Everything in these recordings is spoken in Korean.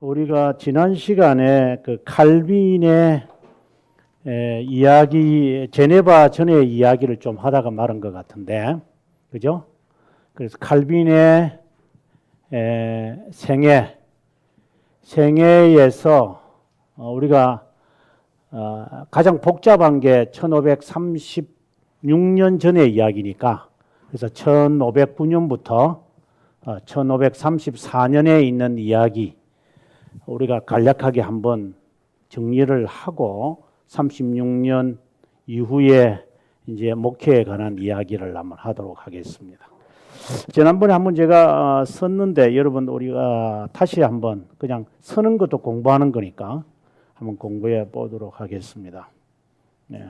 우리가 지난 시간에 그 칼빈의 이야기, 제네바 전의 이야기를 좀 하다가 말은 것 같은데, 그죠? 그래서 칼빈의 생애에서 우리가 가장 복잡한 게 1536년 전의 이야기니까, 그래서 1509년부터 1534년에 있는 이야기, 우리가 간략하게 한번 정리를 하고 36년 이후에 이제 목회에 관한 이야기를 한번 하도록 하겠습니다. 지난번에 한번 제가 썼는데 여러분 우리가 다시 한번 그냥 쓰는 것도 공부하는 거니까 한번 공부해 보도록 하겠습니다. 네.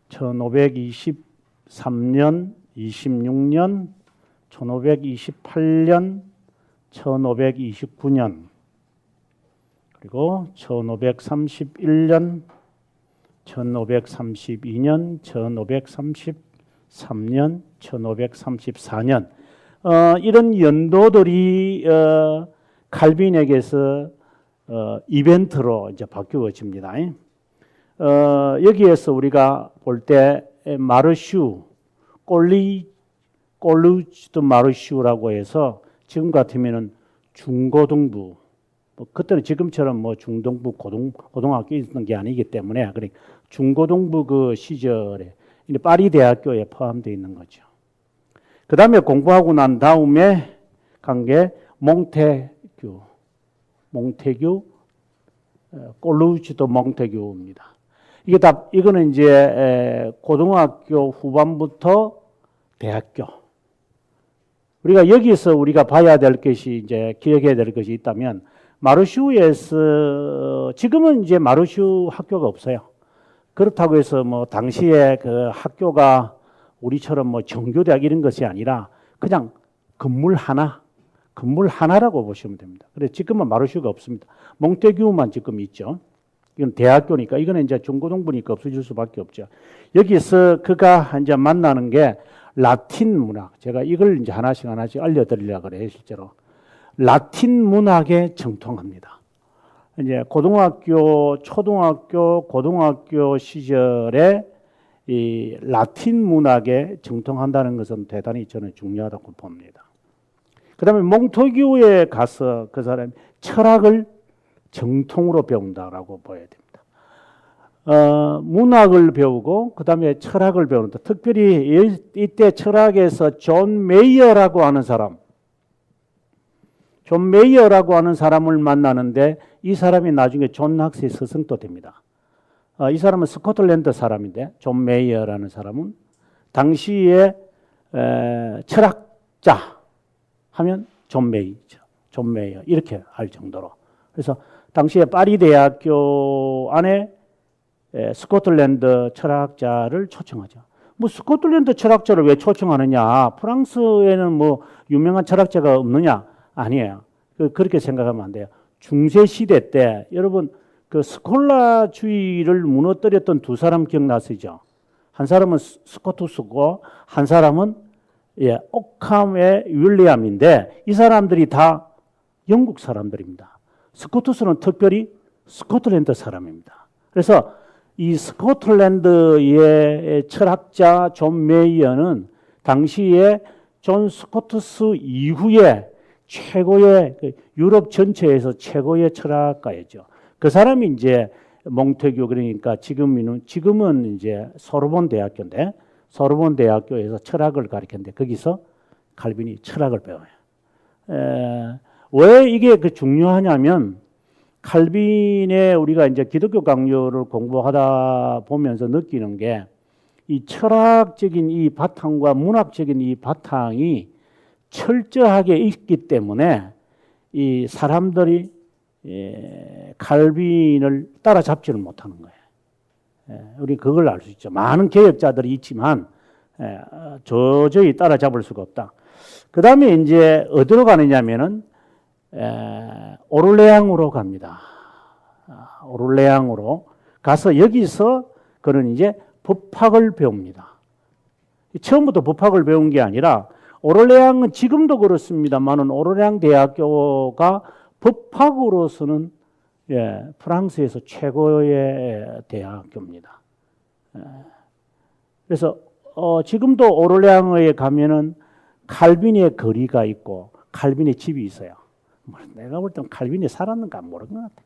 1523년, 26년, 1528년, 1529년, 그리고 1531년, 1532년, 1533년, 1534년 이런 연도들이 칼빈에게서 이벤트로 이제 바뀌어집니다. 여기에서 우리가 볼 때 마르슈, 꼴루즈드 마르슈라고 해서 지금 같으면은 중고등부, 그때는 지금처럼 뭐 중등부, 고등학교 있는 게 아니기 때문에 그래 중고등부 그 시절에 파리 대학교에 포함되어 있는 거죠. 그 다음에 공부하고 난 다음에 간 게 몽테규, 꼴루즈드 몽테규입니다. 이거는 이제 고등학교 후반부터 대학교. 우리가 여기서 우리가 봐야 될 것이 이제 기억해야 될 것이 있다면 마르슈에서 지금은 이제 마르슈 학교가 없어요. 그렇다고 해서 뭐 당시에 그 학교가 우리처럼 뭐 정교대학 이런 것이 아니라 그냥 건물 하나라고 보시면 됩니다. 그래서 지금은 마르슈가 없습니다. 몽테규만 지금 있죠. 이건 대학교니까 이거는 이제 중고등부니까 없어질 수밖에 없죠. 여기서 그가 이제 만나는 게 라틴 문학. 제가 이걸 이제 하나씩 알려드리려고 그래요, 실제로. 라틴 문학에 정통합니다. 이제 고등학교, 초등학교, 고등학교 시절에 이 라틴 문학에 정통한다는 것은 대단히 저는 중요하다고 봅니다. 그 다음에 몽테규에 가서 그 사람이 철학을 정통으로 배운다라고 봐야 됩니다. 문학을 배우고 그 다음에 철학을 배운다. 특별히 이때 철학에서 존 메이어라고 하는 사람을 만나는데 이 사람이 나중에 존 낙스의 스승도 됩니다. 이 사람은 스코틀랜드 사람인데 존 메이어라는 사람은 당시에 철학자 하면 존 메이어 이렇게 할 정도로. 그래서 당시에 파리 대학교 안에 스코틀랜드 철학자를 초청하죠. 뭐 스코틀랜드 철학자를 왜 초청하느냐? 프랑스에는 뭐 유명한 철학자가 없느냐? 아니에요. 그렇게 생각하면 안 돼요. 중세 시대 때 여러분 그 스콜라주의를 무너뜨렸던 두 사람 기억나시죠? 한 사람은 스코투스고 한 사람은 오캄의 윌리엄인데 이 사람들이 다 영국 사람들입니다. 스코투스는 특별히 스코틀랜드 사람입니다. 그래서 이 스코틀랜드의 철학자 존 메이어는 당시에 존 스코투스 이후에 최고의 유럽 전체에서 최고의 철학가였죠. 그 사람이 이제 몽테규 그러니까 지금은 이제 소르본 대학교인데 소르본 대학교에서 철학을 가르쳤는데 거기서 칼빈이 철학을 배워요. 왜 이게 중요하냐면 칼빈의 우리가 이제 기독교 강요를 공부하다 보면서 느끼는 게 이 철학적인 이 바탕과 문학적인 이 바탕이 철저하게 있기 때문에 이 사람들이 칼빈을 따라잡지를 못하는 거예요. 우리 그걸 알 수 있죠. 많은 개혁자들이 있지만 도저히 따라잡을 수가 없다. 그 다음에 이제 어디로 가느냐면은 오를레앙으로 갑니다. 오를레앙으로 가서 여기서 그는 이제 법학을 배웁니다. 처음부터 법학을 배운 게 아니라 오를레앙은 지금도 그렇습니다만은 오를레앙 대학교가 법학으로서는 프랑스에서 최고의 대학교입니다. 그래서 지금도 오르레앙에 가면은 칼빈의 거리가 있고 칼빈의 집이 있어요. 내가 볼 때는 칼빈이 살았는가 모르는 것 같아.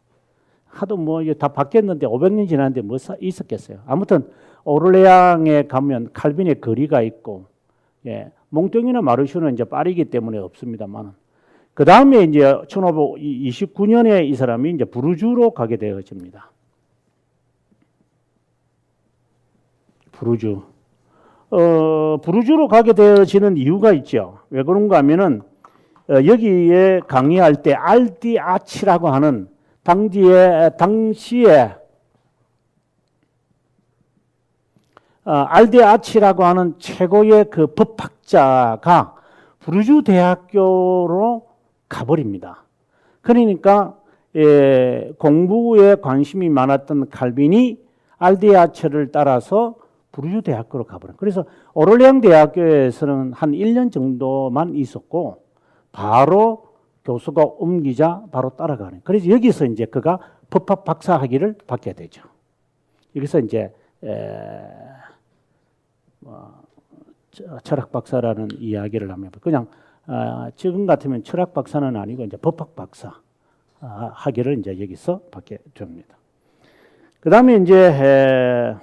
하도 뭐 이게 다 바뀌었는데 500년 지났는데 뭐 있었겠어요. 아무튼 오르레앙에 가면 칼빈의 거리가 있고, 몽뚱이나 마르슈는 이제 파리기 때문에 없습니다만, 그 다음에 이제 1529년에 이 사람이 이제 부르주로 가게 되어집니다. 부르주. 부르주로 가게 되어지는 이유가 있죠. 왜 그런가 하면은, 여기에 강의할 때 알디아치라고 하는 당시에 알디아치라고 하는 최고의 그 법학자가 부르주 대학교로 가버립니다. 그러니까 공부에 관심이 많았던 칼빈이 알디아치를 따라서 부르주 대학교로 가버려요. 그래서 오르레앙 대학교에서는 한 1년 정도만 있었고 바로 교수가 옮기자 바로 따라가는. 그래서 여기서 이제 그가 법학 박사 학위를 받게 되죠. 여기서 이제 철학 박사라는 이야기를 하면 그냥 지금 같으면 철학 박사는 아니고 이제 법학 박사 학위를 이제 여기서 받게 됩니다. 그 다음에 이제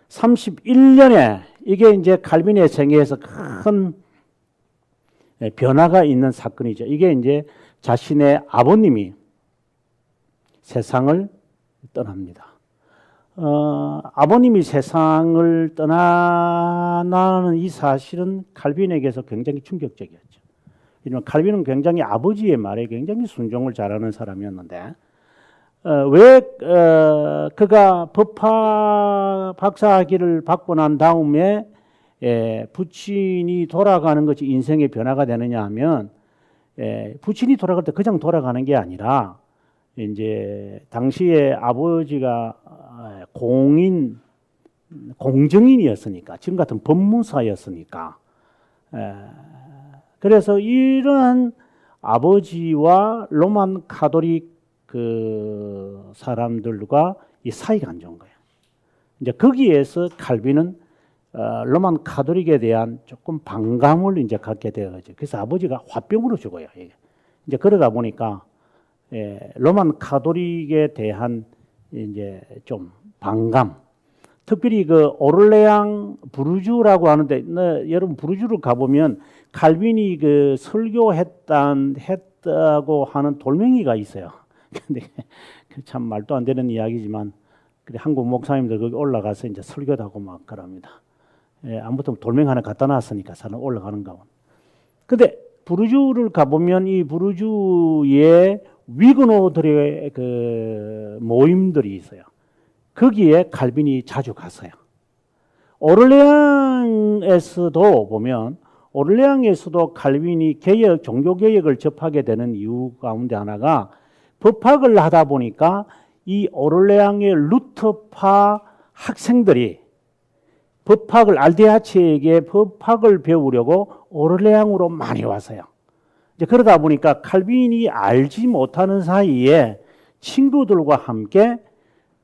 31년에 이게 이제 칼빈의 생애에서 큰 변화가 있는 사건이죠. 이게 이제 자신의 아버님이 세상을 떠납니다. 아버님이 세상을 떠나는 이 사실은 칼빈에게서 굉장히 충격적이었죠. 왜냐하면 칼빈은 굉장히 아버지의 말에 굉장히 순종을 잘하는 사람이었는데 왜 그가 법학 박사학위를 받고 난 다음에 부친이 돌아가는 것이 인생의 변화가 되느냐 하면 부친이 돌아갈 때 그냥 돌아가는 게 아니라 이제 당시에 아버지가 공정인이었으니까 지금 같은 법무사였으니까 그래서 이러한 아버지와 로만 카톨릭 그 사람들과 이 사이가 안 좋은 거예요. 이제 거기에서 칼빈은 로만 카톨릭에 대한 조금 반감을 이제 갖게 되어가지고 그래서 아버지가 화병으로 죽어요. 이제 그러다 보니까 로만 카톨릭에 대한 이제 좀 반감, 특별히 그 오르레앙 부르주라고 하는데 여러분 부르주를 가보면 칼빈이 그 설교했다고 하는 돌멩이가 있어요. 근데 참 말도 안 되는 이야기지만 한국 목사님들 거기 올라가서 이제 설교도 하고 막 그럽니다. 아무튼 돌멩이 하나 갖다 놨으니까 사람 올라가는가 봐. 근데 부르주를 가보면 이 부르주의 위그노들의 그 모임들이 있어요. 거기에 칼빈이 자주 갔어요. 오르레앙에서도 보면 오르레앙에서도 칼빈이 종교 개혁을 접하게 되는 이유 가운데 하나가 법학을 하다 보니까 이 오르레앙의 루터파 학생들이 법학을 알디아치에게 법학을 배우려고 오르레앙으로 많이 왔어요. 이제 그러다 보니까 칼빈이 알지 못하는 사이에 친구들과 함께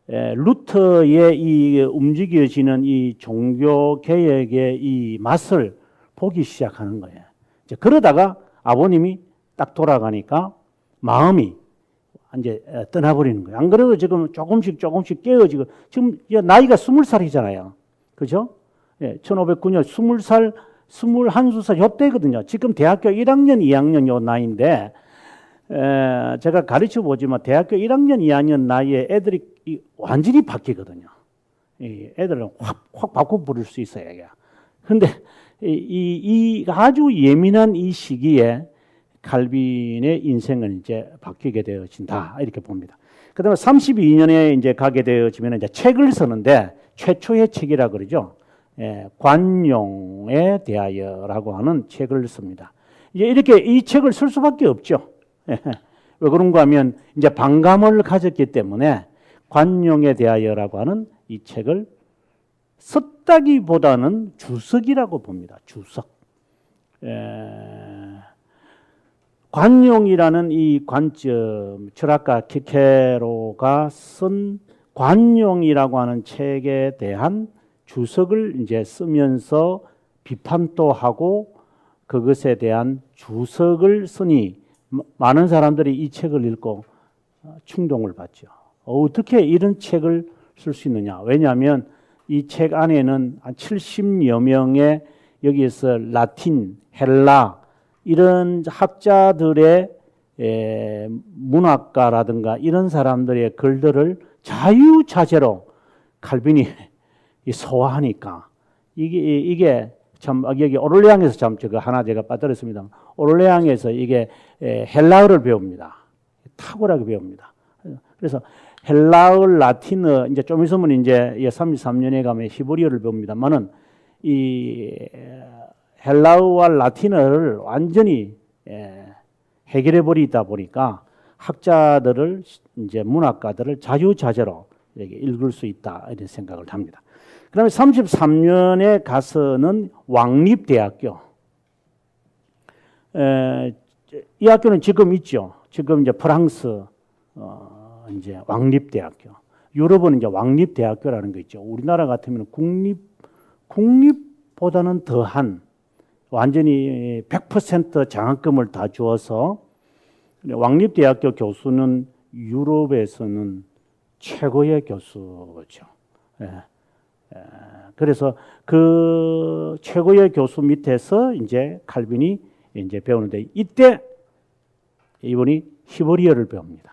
루터의 이 움직여지는 이 종교 개혁의 이 맛을 보기 시작하는 거예요. 이제 그러다가 아버님이 딱 돌아가니까 마음이 이제 떠나버리는 거예요. 안 그래도 지금 조금씩 깨어지고 지금 나이가 20살이잖아요. 그죠? 1509년 20살, 21살 요때거든요. 지금 대학교 1학년, 2학년 요 나이인데 제가 가르쳐 보지만 대학교 1학년, 2학년 나이에 애들이 완전히 바뀌거든요. 애들은 확 바꿔 부를 수 있어요. 그런데 이 아주 예민한 이 시기에 칼빈의 인생은 이제 바뀌게 되어진다 이렇게 봅니다. 그다음에 32년에 이제 가게 되어지면 이제 책을 쓰는데 최초의 책이라 그러죠. 관용에 대하여라고 하는 책을 씁니다. 이제 이렇게 이 책을 쓸 수밖에 없죠. 왜 그런가 하면 이제 반감을 가졌기 때문에 관용에 대하여라고 하는 이 책을 썼다기보다는 주석이라고 봅니다. 주석. 관용이라는 이 관점, 철학가 키케로가 쓴 관용이라고 하는 책에 대한 주석을 이제 쓰면서 비판도 하고 그것에 대한 주석을 쓰니 많은 사람들이 이 책을 읽고 충동을 받죠. 어떻게 이런 책을 쓸 수 있느냐? 왜냐하면 이 책 안에는 한 70여 명의 여기에서 라틴, 헬라 이런 학자들의 문학가라든가 이런 사람들의 글들을 자유자재로 칼빈이 소화하니까 이게 참 여기 오를레앙에서 참 제가 하나 제가 빠뜨렸습니다. 오를레앙에서 이게 헬라어를 배웁니다. 탁월하게 배웁니다. 그래서 헬라어, 라틴어 이제 좀 있으면 이제 33년에 가면 히브리어를 배웁니다만은 이 헬라어와 라틴어를 완전히 해결해 버리다 보니까 학자들을 이제 문학가들을 자유자재로 이렇게 읽을 수 있다 이런 생각을 합니다. 그다음에 33년에 가서는 왕립대학교. 이 학교는 지금 있죠. 지금 이제 프랑스 이제 왕립대학교. 유럽은 이제 왕립대학교라는 거 있죠. 우리나라 같으면 국립보다는 더한 완전히 100% 장학금을 다 주어서 왕립대학교 교수는 유럽에서는 최고의 교수죠. 그래서 그 최고의 교수 밑에서 이제 칼빈이 이제 배우는데 이때 이분이 히브리어를 배웁니다.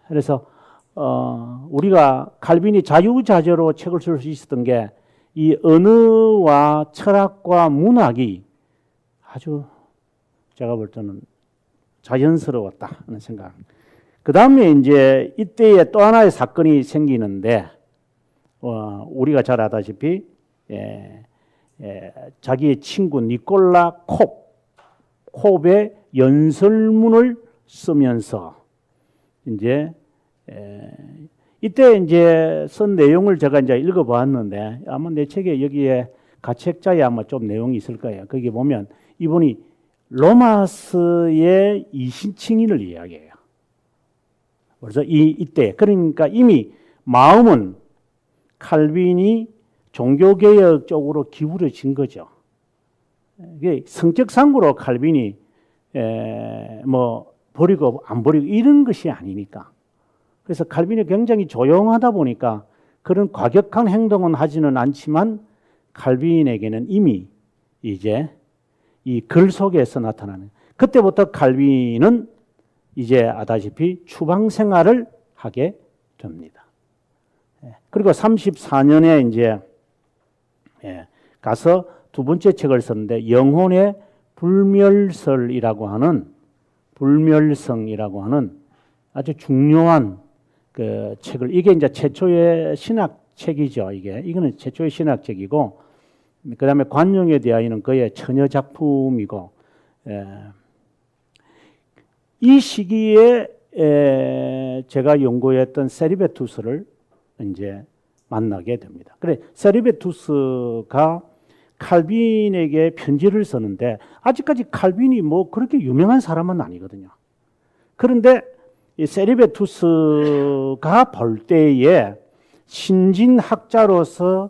그래서 우리가 칼빈이 자유자재로 책을 쓸 수 있었던 게 이 언어와 철학과 문학이 아주 제가 볼 때는 자연스러웠다 하는 생각. 그 다음에 이제 이때에 또 하나의 사건이 생기는데 우리가 잘 아다시피 자기의 친구 니콜라 콥의 연설문을 쓰면서 이제 이때 이제 쓴 내용을 제가 이제 읽어보았는데 아마 내 책에 여기에 가책자에 아마 좀 내용이 있을 거예요. 거기 보면 이분이 로마스의 이신칭인을 이야기해요. 그래서 이때 그러니까 이미 마음은 칼빈이 종교개혁 쪽으로 기울어진 거죠. 성격상으로 칼빈이 뭐 버리고 안 버리고 이런 것이 아니니까. 그래서 칼빈이 굉장히 조용하다 보니까 그런 과격한 행동은 하지는 않지만 칼빈에게는 이미 이제 이 글 속에서 나타나는 그때부터 칼빈은 이제 아다시피 추방 생활을 하게 됩니다. 그리고 34년에 이제 가서 두 번째 책을 썼는데 영혼의 불멸설이라고 하는 불멸성이라고 하는 아주 중요한 그 책을 이게 이제 최초의 신학 책이죠. 이거는 최초의 신학 책이고 그다음에 관용에 대하여는 그의 처녀 작품이고 이 시기에 제가 연구했던 세리베투스를 이제 만나게 됩니다. 그래 세리베투스가 칼빈에게 편지를 쓰는데 아직까지 칼빈이 뭐 그렇게 유명한 사람은 아니거든요. 그런데 이 세리베투스가 볼 때에 신진학자로서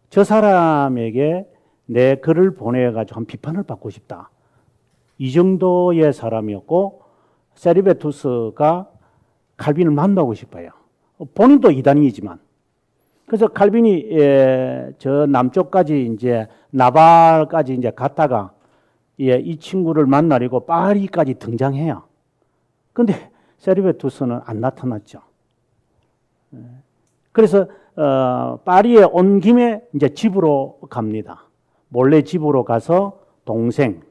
저 사람에게 내 글을 보내가지고 한 비판을 받고 싶다. 이 정도의 사람이었고 세리베투스가 칼빈을 만나고 싶어요. 본인도 이단이지만. 그래서 칼빈이 저 남쪽까지 이제 나발까지 이제 갔다가 이 친구를 만나려고 파리까지 등장해요. 근데 세리베투스는 안 나타났죠. 그래서 파리에 온 김에 이제 집으로 갑니다. 몰래 집으로 가서 동생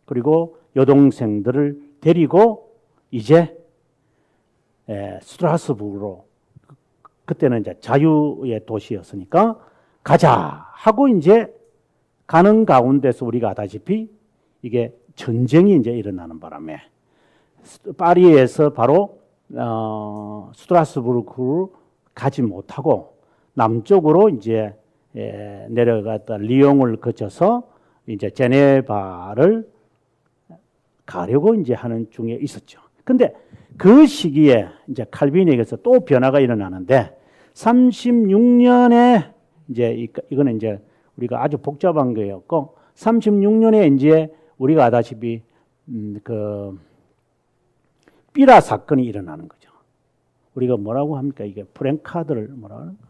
그리고 여동생들을 데리고 이제 스트라스부르로 그때는 이제 자유의 도시였으니까 가자 하고 이제 가는 가운데서 우리가 아다시피 이게 전쟁이 이제 일어나는 바람에 파리에서 바로 스트라스부르크로 가지 못하고 남쪽으로 이제 내려갔다 리옹을 거쳐서 이제 제네바를 가려고 이제 하는 중에 있었죠. 근데 그 시기에 이제 칼빈에게서 또 변화가 일어나는데 36년에 이제 이거는 이제 우리가 아주 복잡한 거였고 36년에 이제 우리가 아다시피 그 삐라 사건이 일어나는 거죠. 우리가 뭐라고 합니까? 이게 프랭카드를 뭐라고 하는가?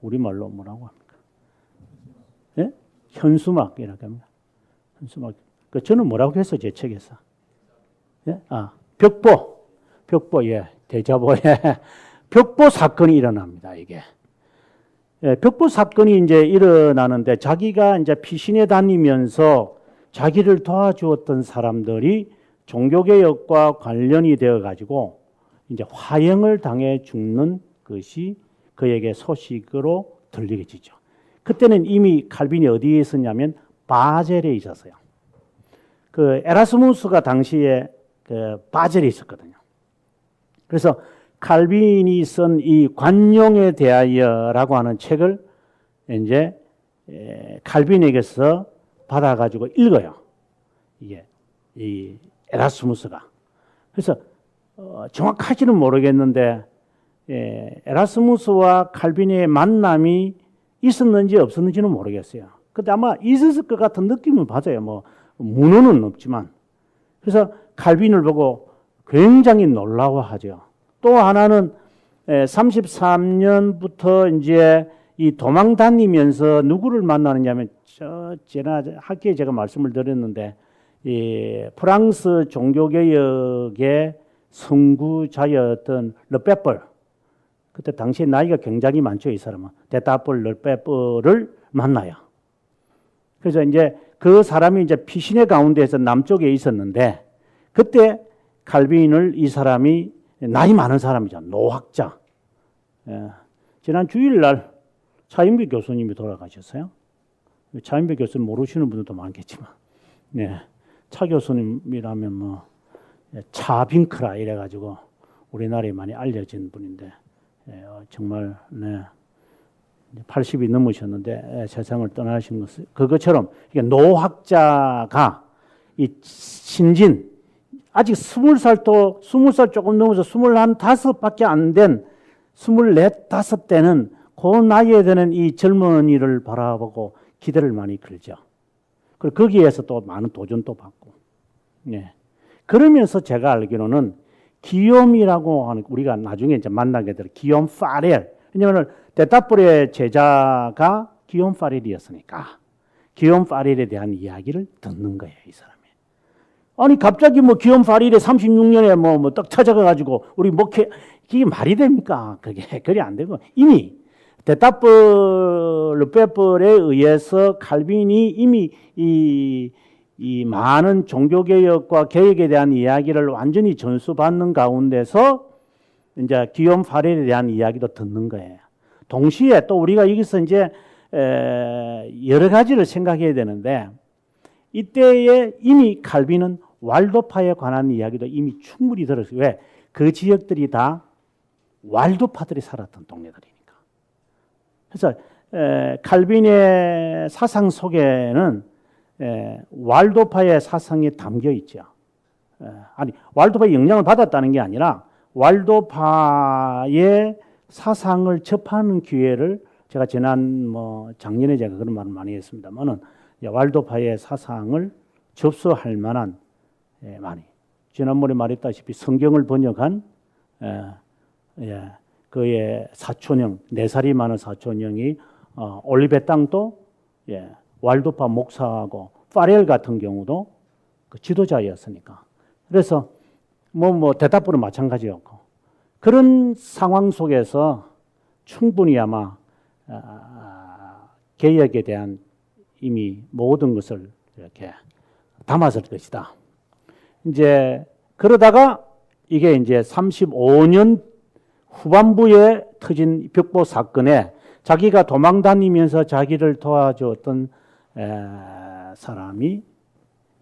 우리말로 뭐라고 합니까? 예? 현수막이라고 합니다. 현수막. 그 저는 뭐라고 했어? 제 책에서. 예? 벽보, 예. 대자보에. 벽보 사건이 일어납니다, 이게. 예, 벽보 사건이 이제 일어나는데 자기가 이제 피신에 다니면서 자기를 도와주었던 사람들이 종교개혁과 관련이 되어가지고 이제 화형을 당해 죽는 것이 그에게 소식으로 들리게 되죠. 그때는 이미 칼빈이 어디에 있었냐면 바젤에 있었어요. 그 에라스무스가 당시에 그 바젤에 있었거든요. 그래서 칼빈이 쓴 이 관용에 대하여라고 하는 책을 이제 칼빈에게서 받아가지고 읽어요. 이게 이 에라스무스가. 그래서 정확하지는 모르겠는데 에라스무스와 칼빈의 만남이 있었는지 없었는지는 모르겠어요. 근데 아마 있었을 것 같은 느낌은 받아요. 뭐 문헌은 없지만. 그래서 칼빈을 보고 굉장히 놀라워하죠. 또 하나는 33년부터 이제 이 도망 다니면서 누구를 만나느냐면 지난 학기에 제가 말씀을 드렸는데 이 프랑스 종교개혁의 선구자였던 르페벌, 그때 당시에 나이가 굉장히 많죠, 이 사람은. 데타폴 르페벌을 만나요. 그래서 이제 그 사람이 이제 피신의 가운데에서 남쪽에 있었는데 그때 칼빈을 이 사람이 나이 많은 사람이죠. 노학자. 예. 지난 주일날 차인배 교수님이 돌아가셨어요. 차인배 교수님 모르시는 분들도 많겠지만, 네. 차 교수님이라면 뭐 차빙크라 이래가지고 우리나라에 많이 알려진 분인데 정말 네. 80이 넘으셨는데 세상을 떠나신 것은 그것처럼 노학자가 이 신진 아직 20살 조금 넘어서 25밖에 안 된 24, 5대는 그 나이에 되는 이 젊은이를 바라보고 기대를 많이 걸죠. 그리고 거기에서 또 많은 도전도 받고. 네. 그러면서 제가 알기로는 기욤이라고 하는 우리가 나중에 이제 만나게 될 기욤 파렐. 왜냐하면 데타폴의 제자가 기욤 파렐이었으니까 기욤 파렐에 대한 이야기를 듣는 거예요, 이 사람이. 아니 갑자기 뭐 기욤 파렐에 36년에 뭐 딱 찾아가가지고 우리 목회 이게 말이 됩니까? 그게 그리 안 되고 이미 데타폴 르페벌에 의해서 칼빈이 이미 이 많은 종교개혁과 개혁에 대한 이야기를 완전히 전수받는 가운데서 이제 기욤 파렐에 대한 이야기도 듣는 거예요. 동시에 또 우리가 여기서 이제 여러 가지를 생각해야 되는데 이때에 이미 칼빈은 왈도파에 관한 이야기도 이미 충분히 들었어요. 왜? 그 지역들이 다 왈도파들이 살았던 동네들이니까. 그래서 칼빈의 사상 속에는 왈도파의 사상이 담겨 있죠. 아니 왈도파의 영향을 받았다는 게 아니라 왈도파의 사상을 접하는 기회를 제가 작년에 제가 그런 말을 많이 했습니다만은 왈도파의 사상을 접수할 만한 많이 지난번에 말했다시피 성경을 번역한 그의 사촌형 4살이 많은 사촌형이 올리베 땅도 왈도파 목사하고 파렐 같은 경우도 그 지도자였으니까 그래서 뭐 데타폴은 마찬가지였고 그런 상황 속에서 충분히 아마 개혁에 대한 이미 모든 것을 이렇게 담았을 것이다. 이제 그러다가 이게 이제 35년 후반부에 터진 벽보 사건에 자기가 도망 다니면서 자기를 도와주었던 사람이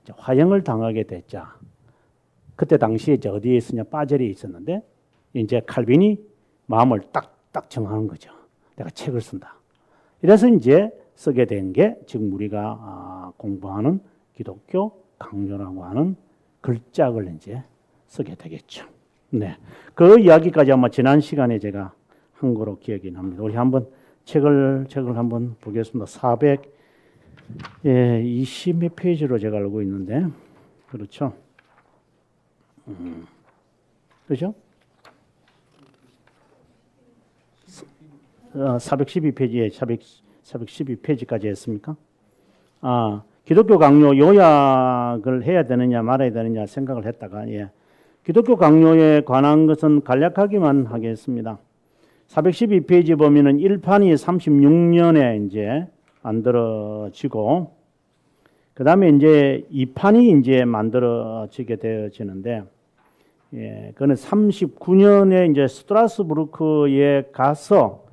이제 화형을 당하게 됐자. 그때 당시에 이제 어디에 있었냐? 바젤에 있었는데 이제 칼빈이 마음을 딱딱 정하는 거죠. 내가 책을 쓴다. 이래서 이제 쓰게 된 게 지금 우리가 공부하는 기독교 강요라고 하는 글짝을 이제 쓰게 되겠죠. 네, 그 이야기까지 아마 지난 시간에 제가 한 거로 기억이 납니다. 우리 한번 책을 한번 보겠습니다. 420 몇 페이지로 제가 알고 있는데, 그렇죠? 그렇죠? 412페이지에 412페이지까지 했습니까? 기독교 강요 요약을 해야 되느냐 말아야 되느냐 생각을 했다가 기독교 강요에 관한 것은 간략하기만 하겠습니다. 412페이지 보면은 1판이 36년에 이제 만들어지고 그다음에 이제 2판이 이제 만들어지게 되어지는데 그는 39년에 이제 스트라스부르크에 가서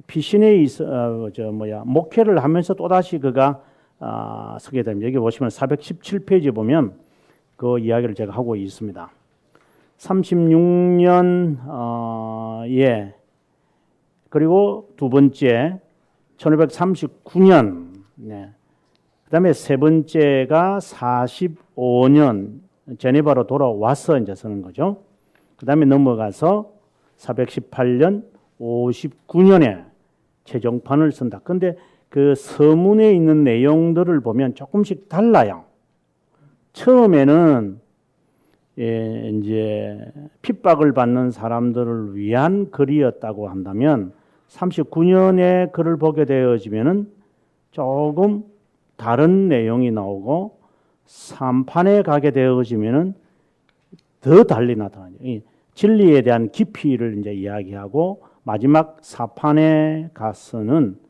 피신에 목회를 하면서 또 다시 그가 서게 됩니다. 여기 보시면 417페이지 보면 그 이야기를 제가 하고 있습니다. 36년 그리고 두 번째 1539년 그다음에 세 번째가 45년 제네바로 돌아와서 이제 서는 거죠. 그다음에 넘어가서 418년 59년에 최종판을 쓴다. 근데 그 서문에 있는 내용들을 보면 조금씩 달라요. 처음에는 이제 핍박을 받는 사람들을 위한 글이었다고 한다면 39년에 글을 보게 되어지면은 조금 다른 내용이 나오고 3판에 가게 되어지면은 더 달리 나타나요. 진리에 대한 깊이를 이제 이야기하고 마지막 4판에 가서는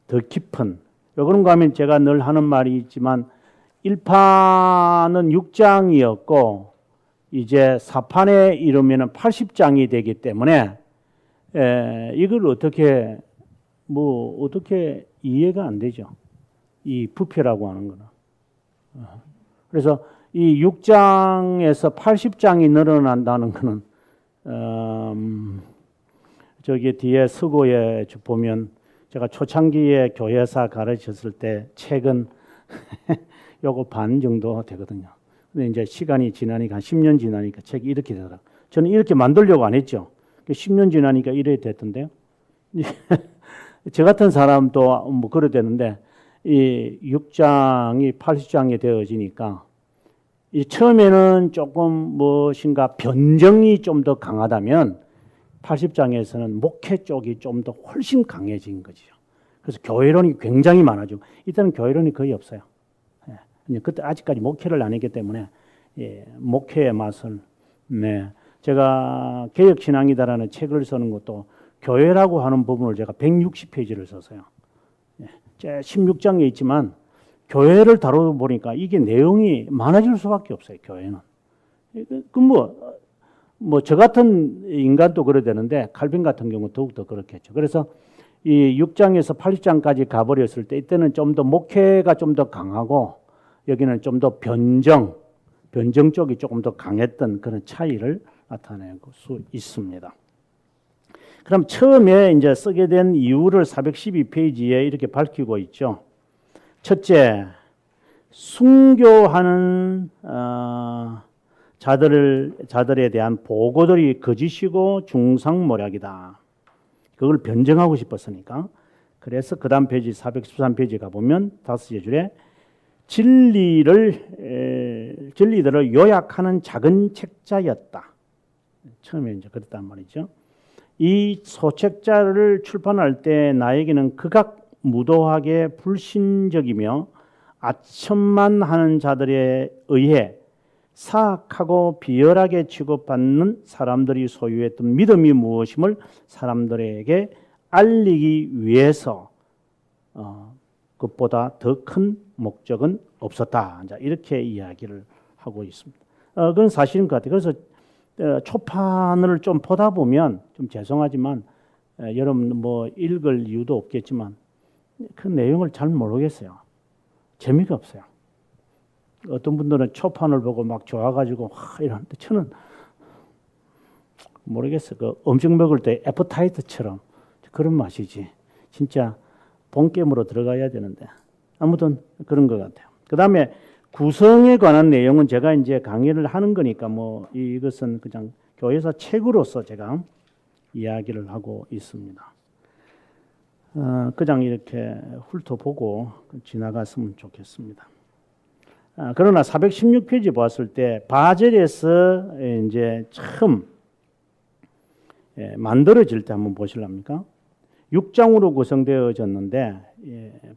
더 깊은 그런가 하면 제가 늘 하는 말이 있지만 1판은 6장이었고 이제 4판에 이르면은 80장이 되기 때문에 이걸 어떻게 이해가 안 되죠. 이 부패라고 하는 거는. 그래서 이 6장에서 80장이 늘어난다는 거는 저기 뒤에 서고에 보면 제가 초창기에 교회사 가르쳤을 때 책은 요거 반 정도 되거든요. 근데 이제 시간이 지나니까 한 10년 지나니까 책이 이렇게 되더라고요. 저는 이렇게 만들려고 안 했죠. 10년 지나니까 이래 됐던데요. 저 같은 사람도 뭐 그래 되는데 이 6장이 80장이 되어지니까 이 처음에는 조금 무엇인가 변정이 좀 더 강하다면 80장에서는 목회 쪽이 좀 더 훨씬 강해진 거죠. 그래서 교회론이 굉장히 많아지고 이때는 교회론이 거의 없어요. 그때 아직까지 목회를 안 했기 때문에 목회의 맛을 제가 개혁신앙이다라는 책을 쓰는 것도 교회라고 하는 부분을 제가 160페이지를 썼어요. 16장에 있지만 교회를 다루다 보니까 이게 내용이 많아질 수밖에 없어요. 교회는. 저 같은 인간도 그래야 되는데 칼빈 같은 경우 더욱더 그렇겠죠. 그래서 이 6장에서 80장까지 가버렸을 때 이때는 좀 더 목회가 좀 더 강하고 여기는 좀 더 변정 쪽이 조금 더 강했던 그런 차이를 나타낼 수 있습니다. 그럼 처음에 이제 쓰게 된 이유를 412페이지에 이렇게 밝히고 있죠. 첫째, 순교하는 자들에 대한 보고들이 거짓이고 중상모략이다. 그걸 변증하고 싶었으니까. 그래서 그 다음 페이지 413페이지 가보면 5째 줄에 진리들을 요약하는 작은 책자였다. 처음에 이제 그랬단 말이죠. 이 소책자를 출판할 때 나에게는 극악 무도하게 불신적이며 아첨만 하는 자들에 의해 사악하고 비열하게 취급받는 사람들이 소유했던 믿음이 무엇임을 사람들에게 알리기 위해서 그것보다 더 큰 목적은 없었다. 이렇게 이야기를 하고 있습니다. 그건 사실인 것 같아요. 그래서 초판을 좀 보다 보면 좀 죄송하지만 여러분 읽을 이유도 없겠지만 그 내용을 잘 모르겠어요. 재미가 없어요. 어떤 분들은 초판을 보고 막 좋아가지고 이러는데 저는 모르겠어요. 그 음식 먹을 때 애프타이트처럼 그런 맛이지. 진짜 본게임으로 들어가야 되는데 아무튼 그런 것 같아요. 그 다음에 구성에 관한 내용은 제가 이제 강의를 하는 거니까 뭐 이것은 그냥 교회사 책으로서 제가 이야기를 하고 있습니다. 그냥 이렇게 훑어보고 지나갔으면 좋겠습니다. 그러나 416페이지 보았을 때 바젤에서 이제 처음 만들어질 때 한번 보실랍니까? 6장으로 구성되어졌는데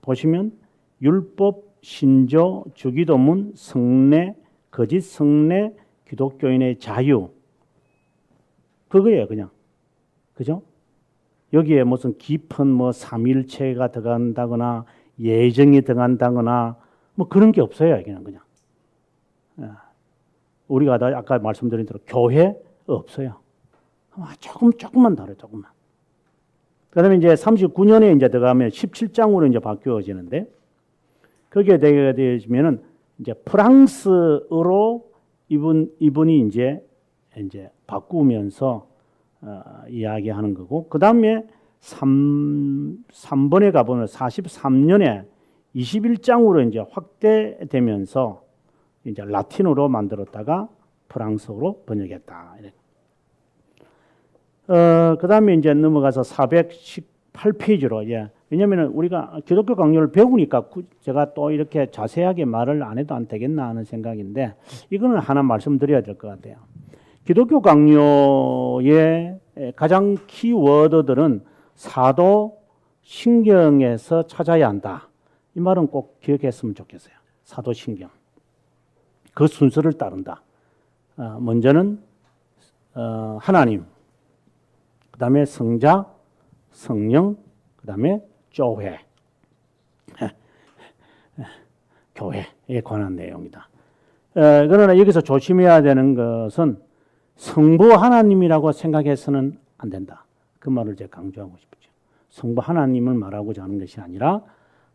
보시면 율법, 신조, 주기도문, 성례, 거짓 성례, 기독교인의 자유 그거예요 그냥. 그죠? 여기에 무슨 깊은 뭐 삼일체가 들어간다거나 예정이 들어간다거나 뭐 그런 게 없어요. 여기는 그냥. 우리가 아까 말씀드린 대로 교회 없어요. 조금만 다르죠. 조금만. 그다음에 이제 39년에 이제 들어가면 17장으로 이제 바뀌어지는데 거기에 되면은 이제 프랑스어로 이분이 이제 바꾸면서 이야기하는 거고 그다음에 3번에 가보면 43년에 21장으로 이제 확대되면서 이제 라틴어로 만들었다가 프랑스어로 번역했다. 그다음에 이제 넘어가서 418페이지로 왜냐면은 우리가 기독교 강요를 배우니까 제가 또 이렇게 자세하게 말을 안 해도 안 되겠나 하는 생각인데 이거는 하나 말씀드려야 될 것 같아요. 기독교 강요의 가장 키워드들은 사도 신경에서 찾아야 한다. 이 말은 꼭 기억했으면 좋겠어요. 사도 신경. 그 순서를 따른다. 먼저는 하나님, 그 다음에 성자, 성령, 그 다음에 교회. 교회에 관한 내용이다. 그러나 여기서 조심해야 되는 것은 성부 하나님이라고 생각해서는 안 된다. 그 말을 제가 강조하고 싶죠. 성부 하나님을 말하고자 하는 것이 아니라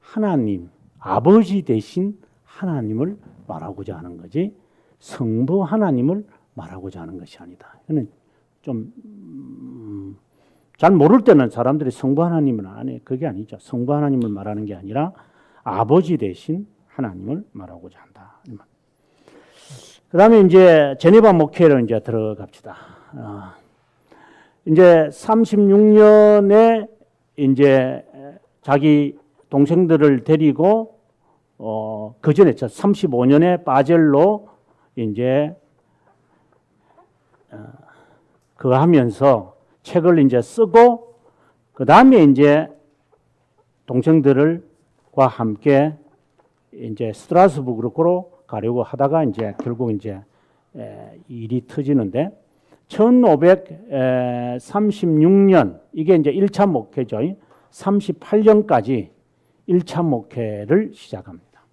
하나님, 아버지 대신 하나님을 말하고자 하는 거지 성부 하나님을 말하고자 하는 것이 아니다. 이거는 좀 잘 모를 때는 사람들이 성부 하나님을 안 해. 그게 아니죠. 성부 하나님을 말하는 게 아니라 아버지 대신 하나님을 말하고자 한다. 그 다음에 이제 제네바 목회로 이제 들어갑시다. 이제 36년에 이제 자기 동생들을 데리고 그 전에 35년에 바젤로 이제 그거 하면서 책을 이제 쓰고 그 다음에 이제 동생들과 함께 이제 스트라스부르크로 가려고 하다가 이제 결국 이제 일이 터지는데 1536년 이게 이제 1차 목회죠. 38년까지 1차 목회를 시작합니다.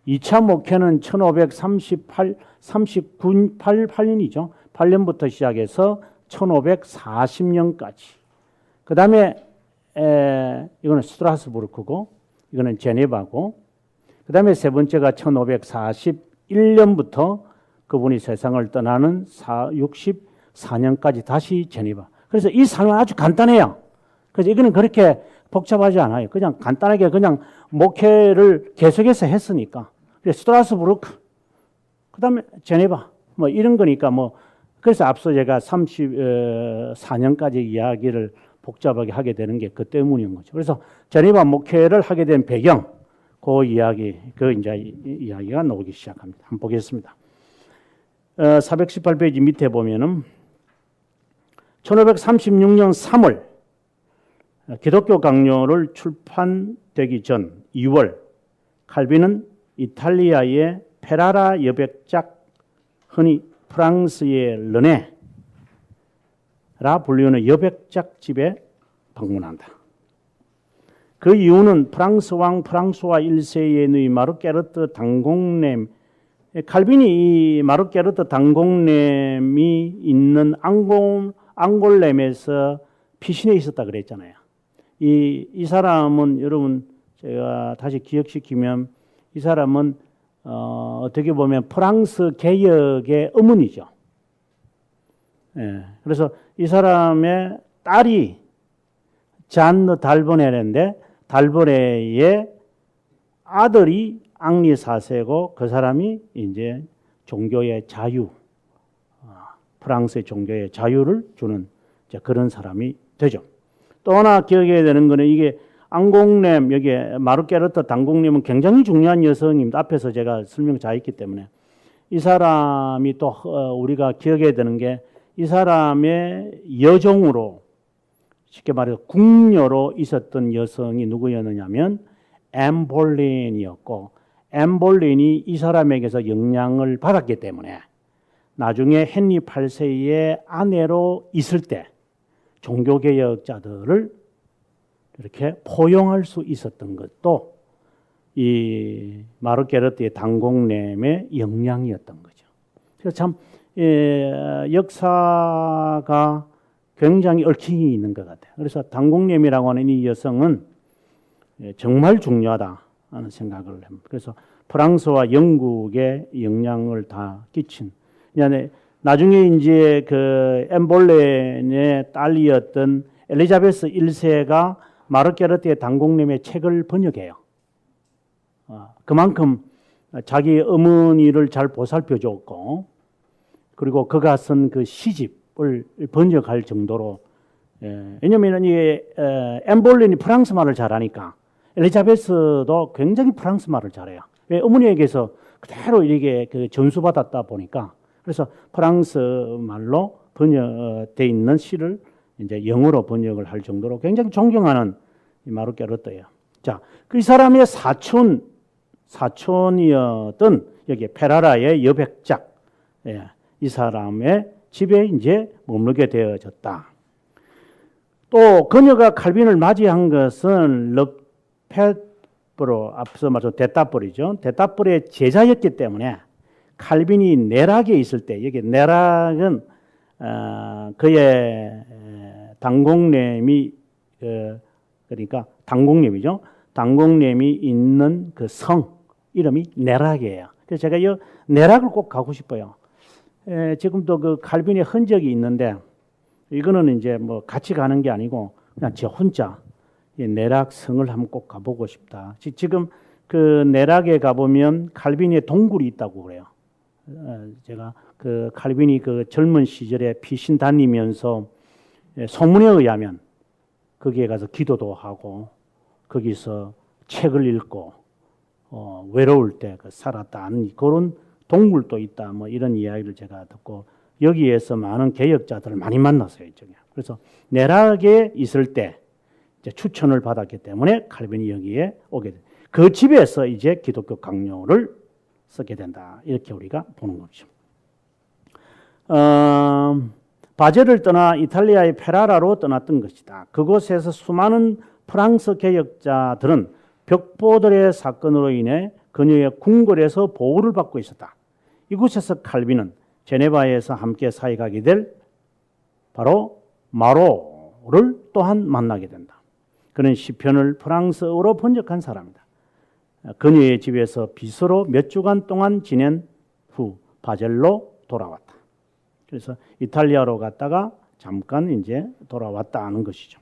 2차 목회는 1538년이죠. 8년부터 시작해서 1540년까지. 그 다음에 이거는 스트라스부르크고 이거는 제네바고 그 다음에 세 번째가 1541년부터 그분이 세상을 떠나는 64년까지 다시 제네바. 그래서 이 상황은 아주 간단해요. 그래서 이거는 그렇게 복잡하지 않아요. 그냥 간단하게 그냥 목회를 계속해서 했으니까. 그래서 스트라스부르크, 그 다음에 제네바, 뭐 이런 거니까 뭐 그래서 앞서 제가 34년까지 이야기를 복잡하게 하게 되는 게 그 때문인 거죠. 그래서 제네바 목회를 하게 된 배경, 그 이야기, 그 이제 이야기가 나오기 시작합니다. 한번 보겠습니다. 418페이지 밑에 보면은 1536년 3월 기독교 강요를 출판되기 전 2월 칼빈은 이탈리아의 페라라 여백작 흔히 프랑스의 르네라 불리는 여백작 집에 방문한다. 그 이유는 프랑스 왕 프랑수와 1세의 누이 마르게르트 당공렘 칼빈이 이 마르게르트 당공렘이 있는 앙골렘에서 피신해 있었다 그랬잖아요. 이 사람은 여러분 제가 다시 기억시키면 이 사람은 어떻게 보면 프랑스 개혁의 어머니죠. 그래서 이 사람의 딸이 잔느 달보네인데 달보네의 아들이 앙리 4세고 그 사람이 이제 종교의 자유, 프랑스의 종교의 자유를 주는 이제 그런 사람이 되죠. 또 하나 기억해야 되는 거는 이게 앙공렘, 여기 마르게르트 당공렘은 굉장히 중요한 여성입니다. 앞에서 제가 설명 잘 했기 때문에 이 사람이 또 우리가 기억해야 되는 게 이 사람의 여종으로 쉽게 말해서 궁녀로 있었던 여성이 누구였느냐면 앤 볼린이었고 앤 볼린이 이 사람에게서 영향을 받았기 때문에 나중에 헨리 8세의 아내로 있을 때 종교개혁자들을 이렇게 포용할 수 있었던 것도 이 마르게르트의 당공렘의 영향이었던 거죠. 그래서 참 역사가 굉장히 얽힘이 있는 것 같아요. 그래서 당공렘이라고 하는 이 여성은 정말 중요하다 하는 생각을 합니다. 그래서 프랑스와 영국에 영향을 다 끼친. 나중에 이제 그 엠볼렌의 딸이었던 엘리자베스 1세가 마르게르트의 당공렘의 책을 번역해요. 그만큼 자기 어머니를 잘 보살펴줬고, 그리고 그가 쓴 그 시집을 번역할 정도로, 왜냐면은 이 엠볼렌이 프랑스 말을 잘하니까 엘리자베스도 굉장히 프랑스 말을 잘해요. 왜 어머니에게서 그대로 이렇게 그 전수받았다 보니까 그래서 프랑스 말로 번역돼 있는 시를 이제 영어로 번역을 할 정도로 굉장히 존경하는 이 마르게르트예요. 자, 그 이 사람의 사촌이었던 여기 페라라의 여백작, 이 사람의 집에 이제 머물게 되어졌다. 또 그녀가 칼빈을 맞이한 것은 르페브로 앞서 말한 데타폴이죠. 데타폴의 제자였기 때문에 칼빈이 내락에 있을 때, 여기 내락은 그의 당공렘이 그러니까 당공렘이죠. 당공렘이 있는 그 성 이름이 내락이에요. 그래서 제가 이 내락을 꼭 가고 싶어요. 지금도 그 칼빈의 흔적이 있는데 이거는 이제 뭐 같이 가는 게 아니고 그냥 저 혼자 이 내락 성을 한번 꼭 가보고 싶다. 지금 그 내락에 가보면 칼빈의 동굴이 있다고 그래요. 제가 그 칼빈이 그 젊은 시절에 피신 다니면서 소문에 의하면 거기에 가서 기도도 하고 거기서 책을 읽고 외로울 때 살았다는 그런 동굴도 있다. 뭐 이런 이야기를 제가 듣고 여기에서 많은 개혁자들을 많이 만났어요. 이쪽에. 그래서 내락에 있을 때 이제 추천을 받았기 때문에 칼빈이 여기에 오게 된. 그 집에서 이제 기독교 강요를 쓰게 된다. 이렇게 우리가 보는 거죠. 바젤을 떠나 이탈리아의 페라라로 떠났던 것이다. 그곳에서 수많은 프랑스 개혁자들은 벽보들의 사건으로 인해 그녀의 궁궐에서 보호를 받고 있었다. 이곳에서 칼빈은 제네바에서 함께 사역하게 될 바로 마로를 또한 만나게 된다. 그는 시편을 프랑스어로 번역한 사람이다. 그녀의 집에서 비서로 몇 주간 동안 지낸 후 바젤로 돌아왔다. 그래서 이탈리아로 갔다가 잠깐 이제 돌아왔다는 것이죠.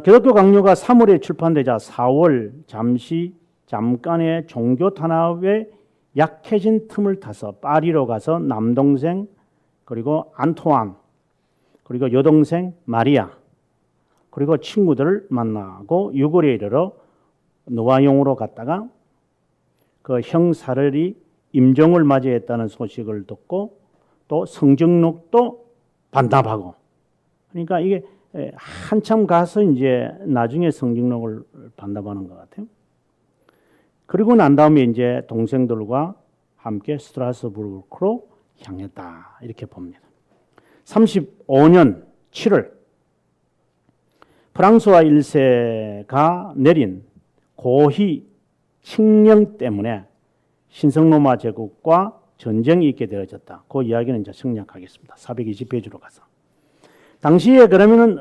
기독교 강요가 3월에 출판되자 4월 잠깐의 종교 탄압에 약해진 틈을 타서 파리로 가서 남동생 그리고 안토안 그리고 여동생 마리아 그리고 친구들을 만나고 6월에 이르러 느와용으로 갔다가 그 형 사르리 임종을 맞이했다는 소식을 듣고 또 성정록도 반납하고 그러니까 이게 한참 가서 이제 나중에 성정록을 반납하는 것 같아요. 그리고 난 다음에 이제 동생들과 함께 스트라스부르크로 향했다 이렇게 봅니다. 35년 7월 프랑스와 1세가 내린 고희 칙령 때문에 신성로마 제국과 전쟁이 있게 되어졌다. 그 이야기는 이제 생략하겠습니다. 420페이지로 가서. 당시에 그러면은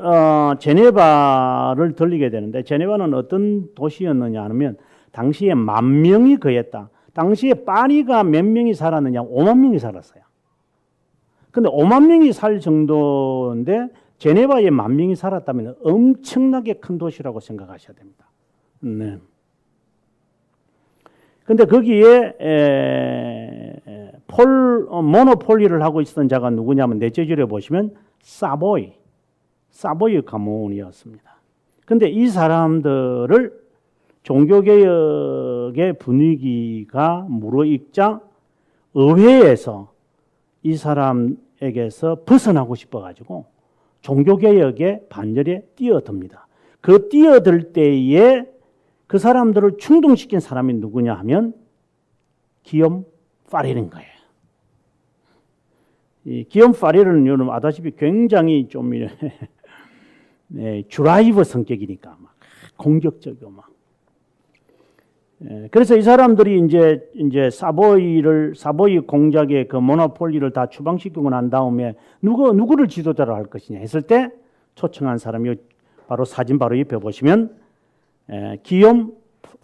제네바를 들리게 되는데 제네바는 어떤 도시였느냐 하면 당시에 10,000명이 거했다. 당시에 파리가 몇 명이 살았느냐? 5만 명이 살았어요. 근데 5만 명이 살 정도인데 제네바에 10,000명이 살았다면 엄청나게 큰 도시라고 생각하셔야 됩니다. 네. 근데 거기에 모노폴리를 하고 있었던 자가 누구냐면 넷째 줄에 보시면 사보이 가문이었습니다. 근데 이 사람들을 종교개혁의 분위기가 무르익자 의회에서 이 사람에게서 벗어나고 싶어가지고 종교개혁의 반열에 뛰어듭니다. 그 뛰어들 때에 그 사람들을 충동시킨 사람이 누구냐 하면 기욤 파렐인 거예요. 이 기욤 파렐은 여러분 아다시피 굉장히 좀 드라이버 성격이니까 막 공격적이고 막. 그래서 이 사람들이 이제 사보이 공작의 그 모노폴리를 다 추방시키고 난 다음에 누구를 지도자로 할 것이냐 했을 때 초청한 사람이 바로 사진 바로 옆에 보시면 기욤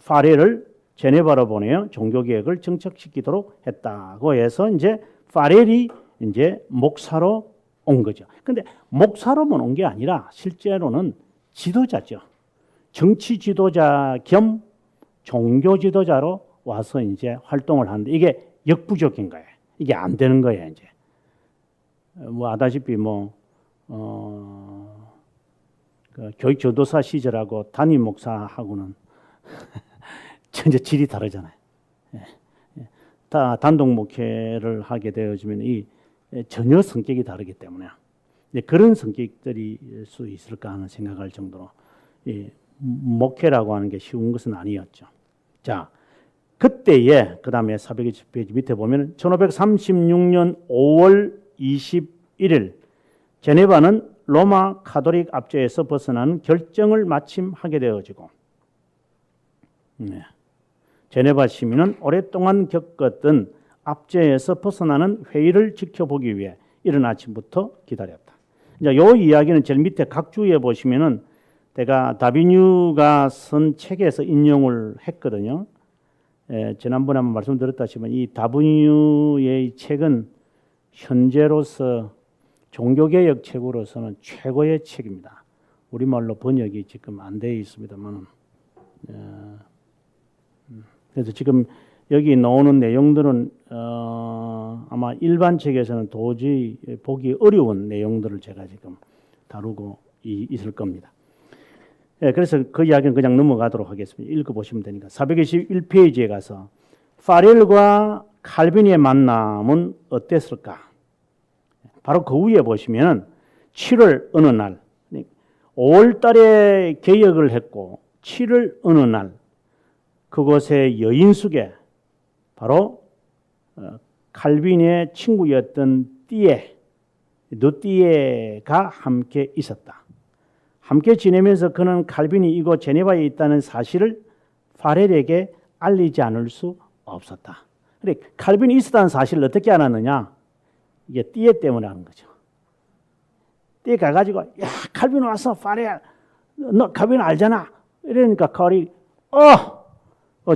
파렐을 제네바로 보내어 종교개혁을 정착시키도록 했다고 해서 이제 파렐이 이제 목사로 온 거죠. 근데 목사로만 온 게 아니라 실제로는 지도자죠. 정치 지도자 겸 종교 지도자로 와서 이제 활동을 하는데 이게 역부족인 거예요. 이게 안 되는 거예요, 이제. 뭐 아다시피 그 교육 지도사 시절하고 담임 목사하고는 전혀 질이 다르잖아요. 다 단독 목회를 하게 되어지면 이 전혀 성격이 다르기 때문에 그런 성격들이 수 있을까 하는 생각할 정도로 이 목회라고 하는 게 쉬운 것은 아니었죠. 자, 그때에 그 다음에 420페이지 밑에 보면 1536년 5월 21일 제네바는 로마 가톨릭 압제에서 벗어나는 결정을 마침 하게 되어지고 제네바 시민은 오랫동안 겪었던 압제에서 벗어나는 회의를 지켜보기 위해 이른 아침부터 기다렸다. 이제 요 이야기는 제일 밑에 각주에 보시면은 제가 다비뉴가 쓴 책에서 인용을 했거든요. 지난번에 한번 말씀드렸다시피 이 다비뉴의 책은 현재로서 종교개혁 책으로서는 최고의 책입니다. 우리말로 번역이 지금 안 되어 있습니다만, 그래서 지금 여기 나오는 내용들은 아마 일반 책에서는 도저히 보기 어려운 내용들을 제가 지금 다루고 있을 겁니다. 그래서 그 이야기는 그냥 넘어가도록 하겠습니다. 읽어보시면 되니까. 421페이지에 가서 파렐과 칼빈의 만남은 어땠을까? 바로 그 위에 보시면 7월 어느 날 5월 달에 개혁을 했고 7월 어느 날 그곳의 여인숙에 바로 칼빈의 친구였던 느띠에가 함께 있었다. 함께 지내면서 그는 칼빈이 이곳 제네바에 있다는 사실을 파렐에게 알리지 않을 수 없었다. 그래, 칼빈이 있었다는 사실을 어떻게 알았느냐? 이게 띠에 때문에 하는 거죠. 띠에 가가지고 야 칼빈 왔어 파렐 너 칼빈 알잖아. 이러니까 칼이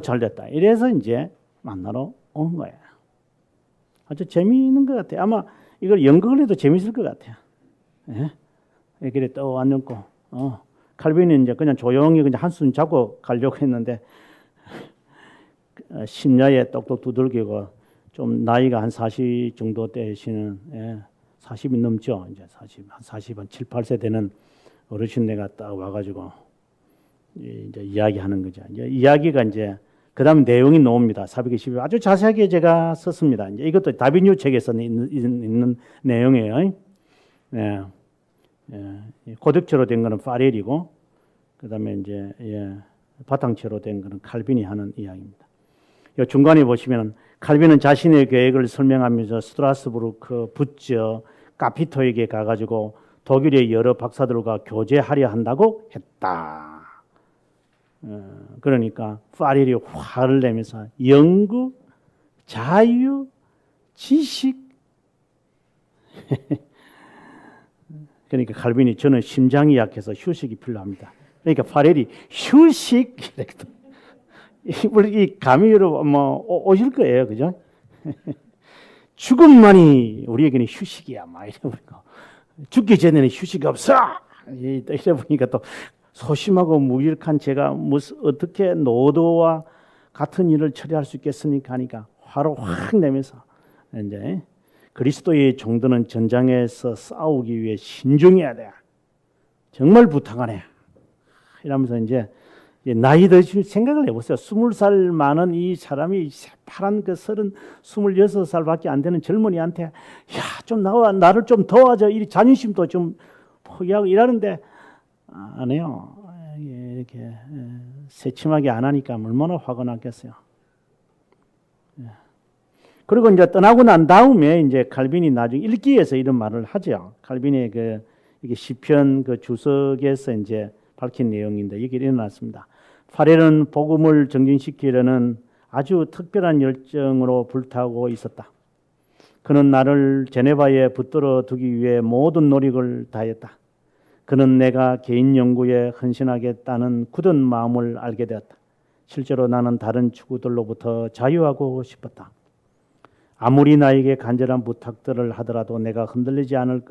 잘됐다. 이래서 이제 만나러 오는 거예요. 아주 재미있는 것 같아요. 아마 이걸 연극을 해도 재미있을 것 같아요. 예? 그래 또 앉고 칼빈이 이제 그냥 조용히 그냥 한숨 자고 가려고 했는데 심야에 똑똑 두들기고 좀 나이가 한 40 정도 되시는 40이 넘죠. 이제 40 한 7, 8세 되는 어르신네가 딱 와가지고 이제 이야기하는 거죠. 이제 이야기가 이제 그다음 내용이 나옵니다. 420일 아주 자세하게 제가 썼습니다. 이제 이것도 다비뉴 책에서 있는 내용이에요. 고득체로 된 거는 파렐이고 그다음에 이제 바탕체로 된 거는 칼빈이 하는 이야기입니다. 이 중간에 보시면 칼빈은 자신의 계획을 설명하면서 스트라스부르크 부처 카피토에게 가가지고 독일의 여러 박사들과 교제하려 한다고 했다. 그러니까 파렐이 화를 내면서 연구, 자유, 지식 그러니까 칼빈이 저는 심장이 약해서 휴식이 필요합니다. 그러니까 파렐이 휴식 이 감이 여러분 오실 거예요, 그죠? 죽음만이 우리에게는 휴식이야, 막 이러니까 죽기 전에는 휴식 없어. 이래 보니까 또 소심하고 무기력한 제가 어떻게 노도와 같은 일을 처리할 수 있겠습니까 하니까 화를 확 내면서 이제 그리스도의 종들은 전장에서 싸우기 위해 신중해야 돼. 정말 부탁하네. 이러면서 이제 나이 드실 생각을 해보세요. 20살 많은 이 사람이 파란 그 26살밖에 안 되는 젊은이한테 야, 좀 나를 좀 도와줘. 이 자존심도 좀 포기하고 이러는데 안 해요. 이렇게 새침하게 안 하니까 얼마나 화가 났겠어요. 그리고 이제 떠나고 난 다음에 이제 칼빈이 나중에 일기에서 이런 말을 하죠. 칼빈의 이게 시편 그 주석에서 이제 밝힌 내용인데 여기 일어났습니다. 파렐은 복음을 정진시키려는 아주 특별한 열정으로 불타고 있었다. 그는 나를 제네바에 붙들어 두기 위해 모든 노력을 다했다. 그는 내가 개인 연구에 헌신하겠다는 굳은 마음을 알게 되었다. 실제로 나는 다른 추구들로부터 자유하고 싶었다. 아무리 나에게 간절한 부탁들을 하더라도 내가 흔들리지 않을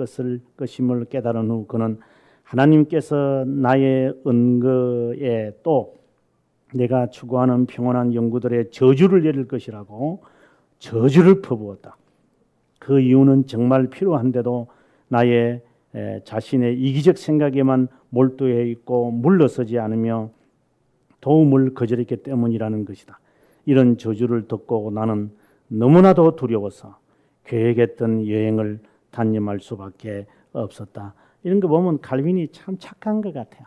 것임을 깨달은 후 그는 하나님께서 나의 은거에 또 내가 추구하는 평온한 연구들의 저주를 내릴 것이라고 저주를 퍼부었다. 그 이유는 정말 필요한데도 나의 자신의 이기적 생각에만 몰두해 있고 물러서지 않으며 도움을 거절했기 때문이라는 것이다. 이런 저주를 듣고 나는 너무나도 두려워서 계획했던 여행을 단념할 수밖에 없었다. 이런 거 보면 칼빈이 참 착한 것 같아요.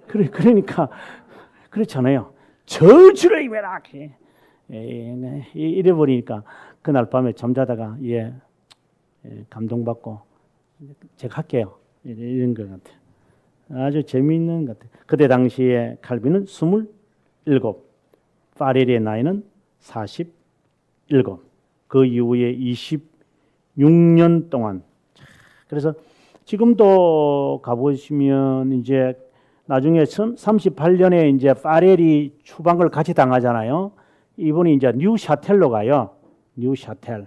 그러니까 그렇잖아요. 저주를 입어라. 이래버리니까 그날 밤에 잠자다가 감동받고 제가 할게요. 이런 것 같아요. 아주 재미있는 것 같아요. 그때 당시에 칼빈은 27, 파렐의 나이는 47. 그 이후에 26년 동안. 그래서 지금도 가보시면 이제 나중에 38년에 이제 파렐이 추방을 같이 당하잖아요. 이분이 이제 뉴샤텔로 가요. 뉴샤텔.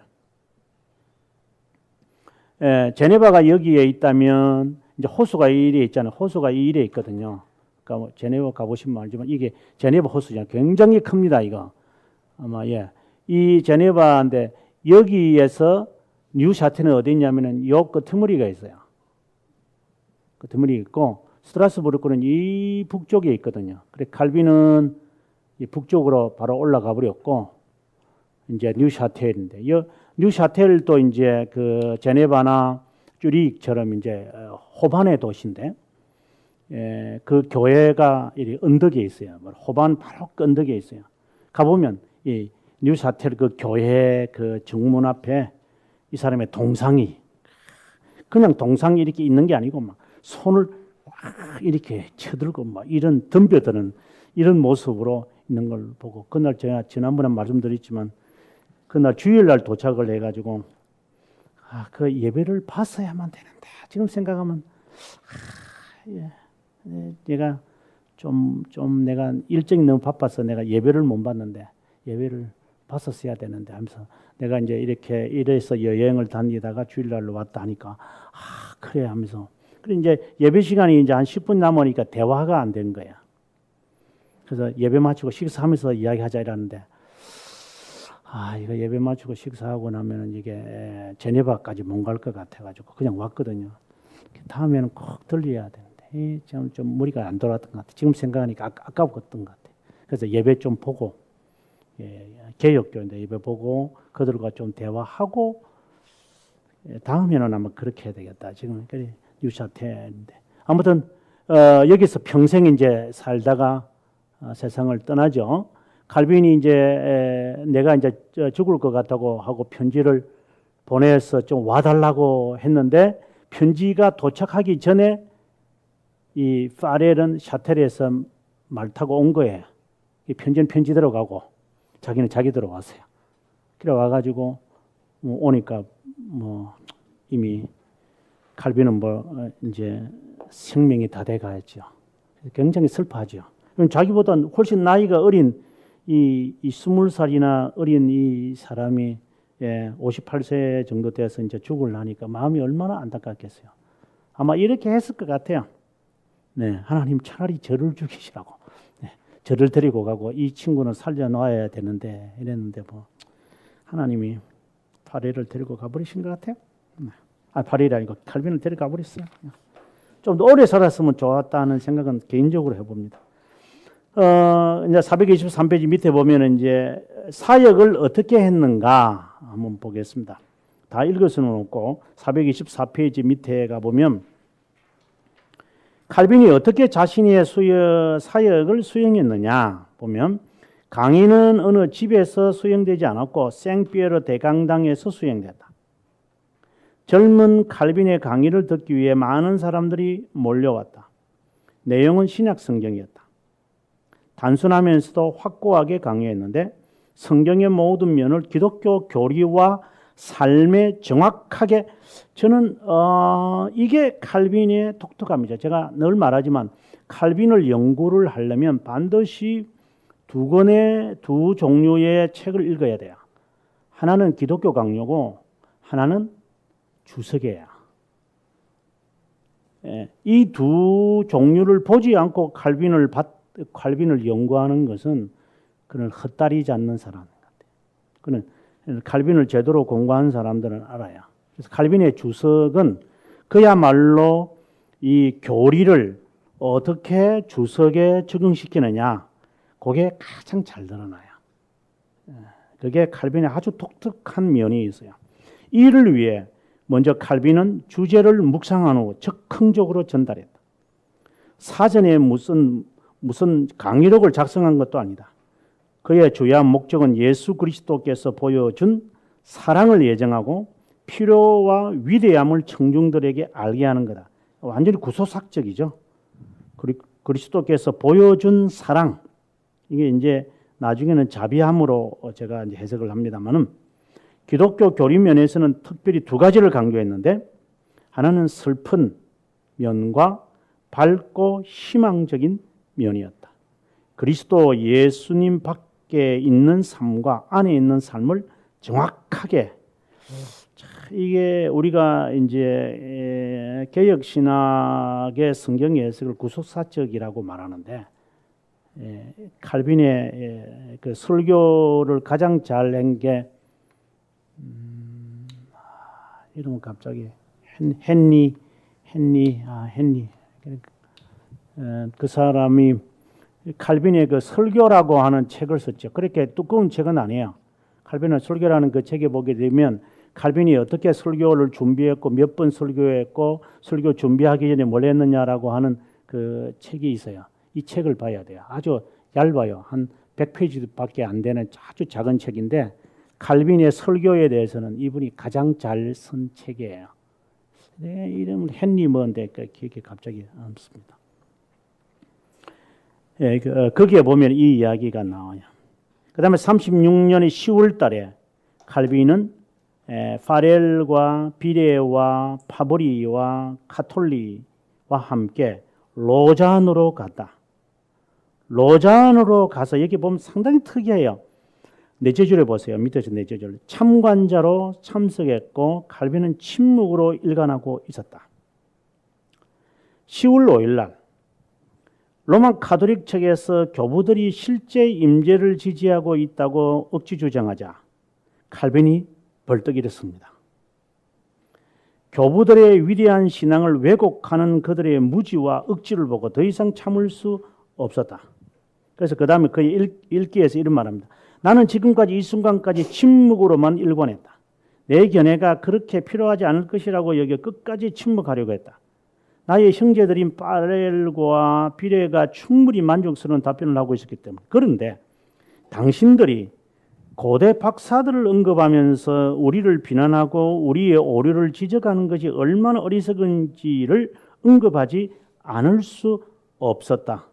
제네바가 여기에 있다면 이제 호수가 이 일에 있잖아요. 호수가 이 일에 있거든요. 그러니까 제네바 가보시면 알지만 이게 제네바 호수잖아요. 굉장히 큽니다. 이거 아마 이 제네바인데 여기에서 뉴샤텔은 어디 있냐면은 요 끄트머리가 있어요. 끄트머리 있고 스트라스부르크는 이 북쪽에 있거든요. 그래 칼빈은 이 북쪽으로 바로 올라가 버렸고 이제 뉴샤텔인데 뉴샤텔도 이제 그 제네바나 쭈리히처럼 이제 호반의 도시인데 그 교회가 이 언덕에 있어요. 호반 바로 그 언덕에 있어요. 가보면 이 뉴샤텔 그 교회 그 정문 앞에 이 사람의 동상이 그냥 동상이 이렇게 있는 게 아니고 막 손을 이렇게 쳐들고 막 이런 덤벼드는 이런 모습으로 있는 걸 보고 그날 제가 지난번에 말씀드렸지만 그날 주일날 도착을 해가지고 그 예배를 봤어야만 되는데 지금 생각하면 내가 좀 내가 일정이 너무 바빠서 내가 예배를 못 봤는데 예배를 봤었어야 되는데 하면서 내가 이제 이렇게 이래서 여행을 다니다가 주일날로 왔다 하니까 그래 하면서 그래 이제 예배 시간이 이제 한 10분 남으니까 대화가 안 된 거야. 그래서 예배 마치고 식사하면서 이야기하자 이러는데 이거 예배 마치고 식사하고 나면은 이게 제네바까지 못 갈 것 같아가지고 그냥 왔거든요. 다음에는 꼭 들려야 되는데 지금 좀 머리가 안 돌아왔던 것 같아. 지금 생각하니까 아까웠던 것 같아. 그래서 예배 좀 보고 개혁교인데 예배 보고 그들과 좀 대화하고 다음에는 아마 그렇게 해야 되겠다. 지금 그래 뉴샤텔인데 아무튼 여기서 평생 이제 살다가 세상을 떠나죠. 칼빈이 이제 내가 이제 죽을 것 같다고 하고 편지를 보내서 좀 와달라고 했는데 편지가 도착하기 전에 이 파렐은 샤텔에서 말 타고 온 거예요. 이 편지는 편지대로 가고 자기는 자기대로 왔어요. 그래 와가지고 오니까 이미 칼빈은 이제 생명이 다 돼가였죠. 굉장히 슬퍼하죠. 자기보다 훨씬 나이가 어린 이 20살이나 어린 이 사람이 58세 정도 돼서 이제 죽으려니까 마음이 얼마나 안타깝겠어요. 아마 이렇게 했을 것 같아요. 네, 하나님 차라리 저를 죽이시라고. 네, 저를 데리고 가고 이 친구는 살려놔야 되는데 이랬는데 뭐 하나님이 파레를 데리고 가버리신 것 같아요. 파레가 아니고 칼빈을 데리고 가버렸어요. 좀 더 오래 살았으면 좋았다는 생각은 개인적으로 해봅니다. 이제 423페이지 밑에 보면 이제 사역을 어떻게 했는가 한번 보겠습니다. 다 읽을 수는 없고 424페이지 밑에 가 보면 칼빈이 어떻게 자신의 사역을 수행했느냐 보면 강의는 어느 집에서 수행되지 않았고 생피에르 대강당에서 수행됐다. 젊은 칼빈의 강의를 듣기 위해 많은 사람들이 몰려왔다. 내용은 신약 성경이었다. 단순하면서도 확고하게 강의했는데 성경의 모든 면을 기독교 교리와 삶에 정확하게 저는 이게 칼빈의 독특함이죠. 제가 늘 말하지만 칼빈을 연구를 하려면 반드시 두 종류의 책을 읽어야 돼요. 하나는 기독교 강요고 하나는 주석이에요. 이 두 종류를 보지 않고 칼빈을 연구하는 것은 그는 헛다리지 않는 사람 같아요. 그는 칼빈을 제대로 공부한 사람들은 알아요. 그래서 칼빈의 주석은 그야말로 이 교리를 어떻게 주석에 적용시키느냐, 그게 가장 잘 드러나요. 그게 칼빈의 아주 독특한 면이 있어요. 이를 위해 먼저 칼빈은 주제를 묵상한 후 즉흥적으로 전달했다. 사전에 무슨 강의록을 작성한 것도 아니다. 그의 주요한 목적은 예수 그리스도께서 보여준 사랑을 예정하고 필요와 위대함을 청중들에게 알게 하는 거다. 완전히 구소삭적이죠. 그리스도께서 보여준 사랑, 이게 이제 나중에는 자비함으로 제가 이제 해석을 합니다만은 기독교 교리 면에서는 특별히 두 가지를 강조했는데 하나는 슬픈 면과 밝고 희망적인 면이었다. 그리스도 예수님 밖에 있는 삶과 안에 있는 삶을 정확하게, 이게 우리가 이제 개혁 신학의 성경 해석을 구속사적이라고 말하는데 칼빈의 그 설교를 가장 잘 낸 게 이름은 갑자기 헨리 그 사람이 칼빈의 그 설교라고 하는 책을 썼죠. 그렇게 두꺼운 책은 아니에요. 칼빈의 설교라는 그 책에 보게 되면 칼빈이 어떻게 설교를 준비했고 몇 번 설교했고 설교 준비하기 전에 뭘 했느냐라고 하는 그 책이 있어요. 이 책을 봐야 돼요. 아주 얇아요. 한 100페이지밖에 안 되는 아주 작은 책인데 칼빈의 설교에 대해서는 이분이 가장 잘 쓴 책이에요. 내 이름을 헨리 뭔데 기억이 갑자기 안 납니다. 거기에 보면 이 이야기가 나와요. 그 다음에 36년의 10월 달에 칼빈은 파렐과 비레와 파보리와 카톨리와 함께 로잔으로 갔다. 로잔으로 가서 여기 보면 상당히 특이해요. 넷째 줄에 보세요. 밑에서 넷째 줄. 참관자로 참석했고 칼빈은 침묵으로 일관하고 있었다. 10월 5일 날 로마 카톨릭 측에서 교부들이 실제 임재를 지지하고 있다고 억지 주장하자 칼빈이 벌떡 일었습니다. 교부들의 위대한 신앙을 왜곡하는 그들의 무지와 억지를 보고 더 이상 참을 수 없었다. 그래서 그 다음에 그의 일기에서 이런 말합니다. 나는 지금까지 이 순간까지 침묵으로만 일관했다. 내 견해가 그렇게 필요하지 않을 것이라고 여겨 끝까지 침묵하려고 했다. 나의 형제들인 파렐과 비레가 충분히 만족스러운 답변을 하고 있었기 때문에. 그런데 당신들이 고대 박사들을 언급하면서 우리를 비난하고 우리의 오류를 지적하는 것이 얼마나 어리석은지를 언급하지 않을 수 없었다.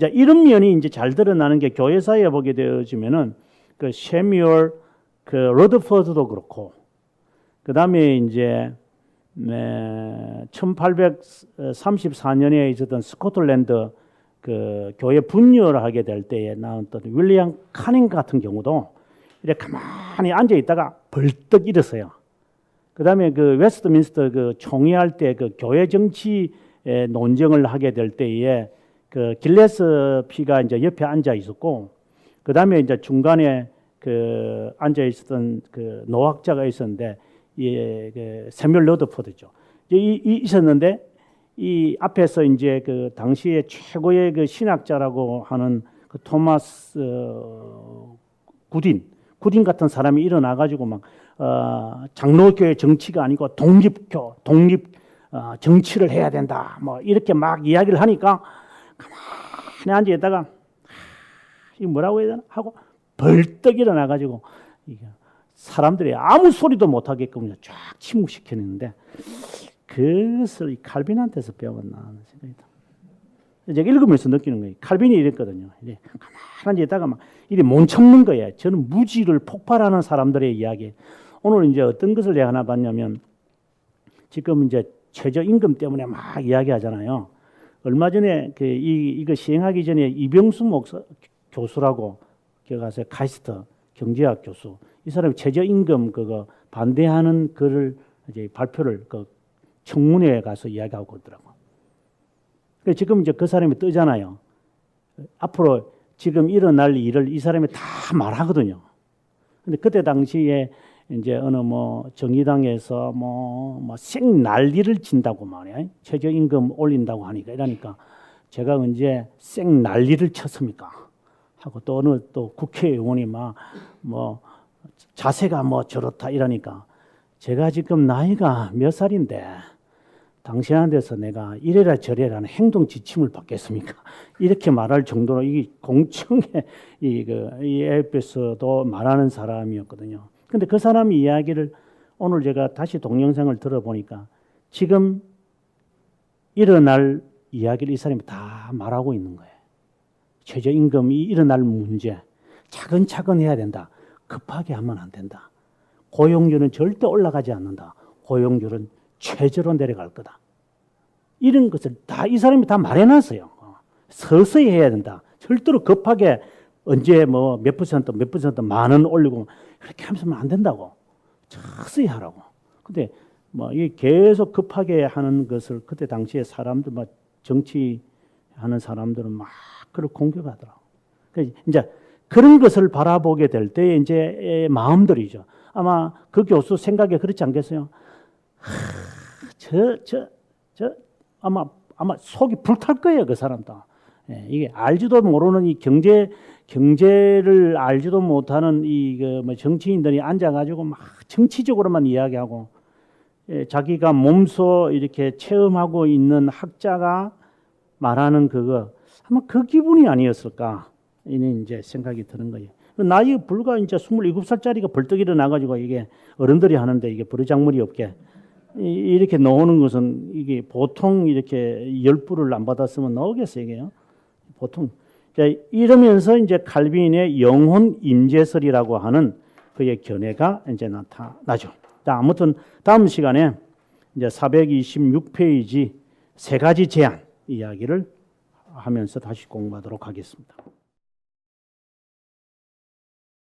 자, 이런 면이 이제 잘 드러나는 게 교회사에 보게 되어지면은 그 셰뮤얼 그 러드퍼드도 그렇고, 그 다음에 이제 1834년에 있었던 스코틀랜드 그 교회 분열을 하게 될 때에 나왔던 윌리엄 카닝 같은 경우도 이렇게 가만히 앉아 있다가 벌떡 일었어요. 그 다음에 그 웨스트민스터 그 총회할 때 그 교회 정치 논쟁을 하게 될 때에 그 길레스피가 이제 옆에 앉아 있었고, 그 다음에 이제 중간에 그 앉아 있었던 그 노학자가 있었는데, 예, 그 세뮬 러더포드죠. 있었는데, 이 앞에서 이제 그 당시에 최고의 그 신학자라고 하는 그 토마스 구딘 같은 사람이 일어나 가지고 막 장로교의 정치가 아니고 독립 정치를 해야 된다. 뭐 이렇게 막 이야기를 하니까 가만히 앉아 있다가 이거 뭐라고 해야 되나 하고 벌떡 일어나 가지고 사람들이 아무 소리도 못 하게끔 쫙 침묵시켰는데, 그것을 칼빈한테서 배웠나 하는 생각이 듭니다. 제가 읽으면서 느끼는 거예요. 칼빈이 이랬거든요. 이제 가만히 있다가 막 이게 못 참는 거예요. 저는 무지를 폭발하는 사람들의 이야기. 오늘 이제 어떤 것을 내가 하나 봤냐면, 지금 이제 최저임금 때문에 막 이야기하잖아요. 얼마 전에 이거 시행하기 전에 이병수 교수라고 기억 가세요? 카이스트 경제학 교수. 이 사람이 최저임금 그거 반대하는 글을 이제 발표를 그 청문회에 가서 이야기하고 있더라고. 지금 이제 그 사람이 뜨잖아요. 앞으로 지금 일어날 일을 이 사람이 다 말하거든요. 근데 그때 당시에 이제 어느 뭐 정의당에서 뭐 생 난리를 친다고 말이야. 최저임금 올린다고 하니까 이러니까 제가 언제 생 난리를 쳤습니까? 하고 또 어느 또 국회의원이 막 뭐 자세가 뭐 저렇다 이러니까 제가 지금 나이가 몇 살인데 당신한테서 내가 이래라 저래라는 행동 지침을 받겠습니까? 이렇게 말할 정도로 이 공청회 이 AF에서도 말하는 사람이었거든요. 근데 그 사람의 이야기를 오늘 제가 다시 동영상을 들어보니까 지금 일어날 이야기를 이 사람이 다 말하고 있는 거예요. 최저임금이 일어날 문제, 차근차근 해야 된다. 급하게 하면 안 된다. 고용률은 절대 올라가지 않는다. 고용률은 최저로 내려갈 거다. 이런 것을 다 이 사람이 다 말해놨어요. 서서히 해야 된다. 절대로 급하게 언제 뭐 몇 퍼센트 만원 올리고 그렇게 하면 안 된다고. 서서히 하라고. 근데 뭐 이 계속 급하게 하는 것을 그때 당시에 사람들 막 정치하는 사람들은 막 그걸 공격하더라고. 그러니까 이제 그런 것을 바라보게 될 때 이제 마음들이죠. 아마 그 교수 생각에 그렇지 않겠어요? 아마 속이 불탈 거예요, 그 사람도. 예, 이게 알지도 모르는 이 경제를 알지도 못하는 뭐 정치인들이 앉아가지고 막 정치적으로만 이야기하고, 예, 자기가 몸소 이렇게 체험하고 있는 학자가 말하는 그거, 아마 그 기분이 아니었을까, 이는 이제 생각이 드는 거예요. 나이 불과 이제 27살짜리가 벌떡 일어나가지고 이게 어른들이 하는데 이게 버르장머리 없게 이렇게 나오는 것은 이게 보통 이렇게 10불을 안 받았으면 나오겠어요, 이게요. 보통. 자, 이러면서 이제 칼빈의 영혼 임재설이라고 하는 그의 견해가 이제 나타나죠. 아무튼 다음 시간에 이제 426페이지 세 가지 제안 이야기를 하면서 다시 공부하도록 하겠습니다.